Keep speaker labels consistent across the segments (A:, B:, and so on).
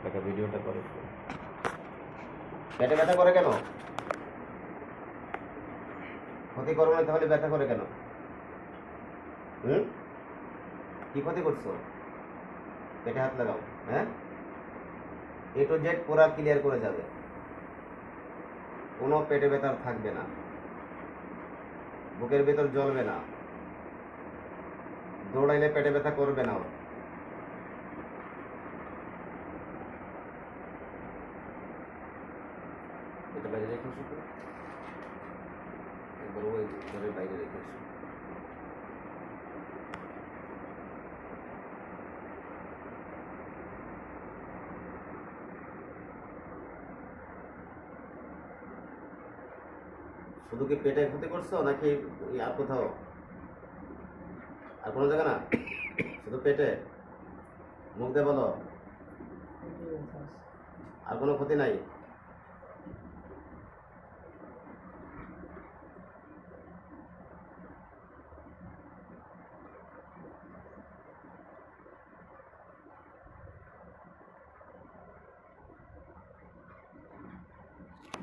A: দেখা ভিডিওটা করে পেটে ব্যথা করে কেন? ক্ষতি করো না তাহলে ব্যথা করে কেন? কি ক্ষতি করছো? পেটে হাত লাগাও। হ্যাঁ, A to Z পুরা ক্লিয়ার করে যাবে, কোনো পেটে ব্যথা থাকবে না, বুকের ভেতর জ্বলবে না, দৌড়াইলে পেটে ব্যথা করবে না। এটা বাইরে রেখে এসো তো। একবার ওই ঘরের বাইরে রেখে এসো। শুধু কি পেটে ক্ষতি করছো নাকি আর কোথাও? আর কোনো জায়গা না, শুধু পেটে? মুখ দিয়ে বলো, আর কোনো ক্ষতি নাই?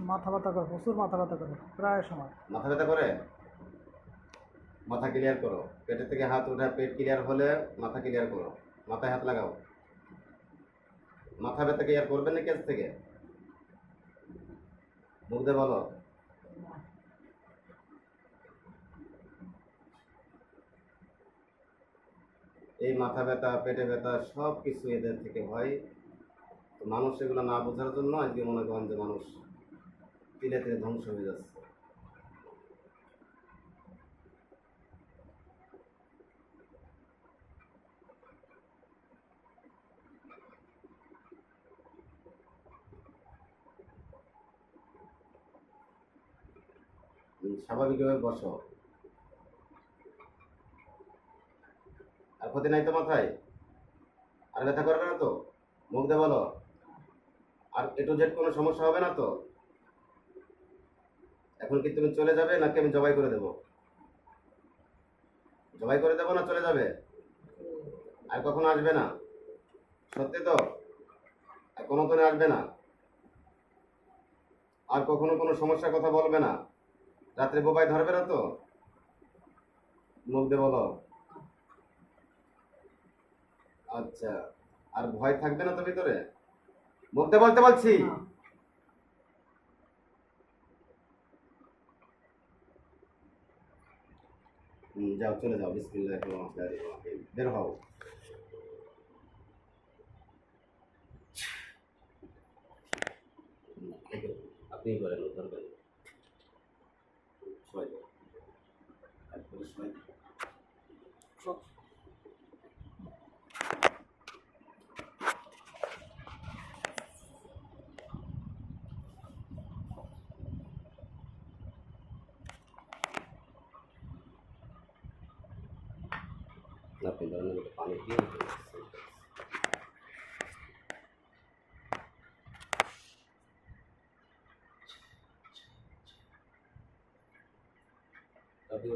B: মাথা ব্যথা করে, প্রচুর মাথা ব্যথা করে প্রায় সময়।
A: মাথা ব্যথা করে? মাথা ক্লিয়ার করো, পেটের থেকে হাত উঠে পেট ক্লিয়ার হলে মাথা ক্লিয়ার করো, মাথায় হাত লাগাও। মাথা ব্যথা ক্লিয়ার করবেন নাকি আজ থেকে? মুখ দিয়ে বলো। এই মাথা ব্যথা পেটে ব্যথা সব কিছু এদের থেকে হয়। তো মানুষ এগুলো না বোঝার জন্য আজকে মনে করেন যে মানুষ ধীরে ধীরে ধ্বংস হয়ে যাচ্ছে। স্বাভাবিকভাবে বসো। আর ক্ষতি নাই তো মাথায়? আর ব্যথা করবে না তো? মুখ দিয়ে বলো। আর A to Z কোনো সমস্যা হবে না তো? এখন কি তুমি চলে যাবে নাকি আমি জবাই করে দেবো? জবাই করে দেবো না চলে যাবে? আর কখনো আসবে না? সত্যি তো? আর কোনো দিন আসবে না? আর কখনো কোনো সমস্যার কথা বলবে না? রাত্রে বোবাই ধরবে না তো? মুখ দিয়ে বলো। আচ্ছা, আর ভয় থাকবে না তো ভিতরে? মুখ দিয়ে বলতে বলছি। যাও, চলে যাও। বিসমিল্লাহির রহমানির রহিম। বের হও। আপনি করেন, ধরবেন। সবাই একবারে সবাই। আপনি ধরেন পানি দিয়ে আপনি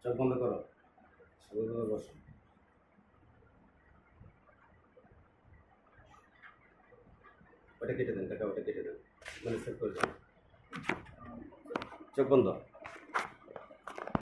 A: চোখ বন্ধ করো, স্বাভাবিকভাবে বসো। ওটা কেটে দেন, টাকা ওটা কেটে দেন, মানে সেভ করে দেন। চোখ বন্ধ।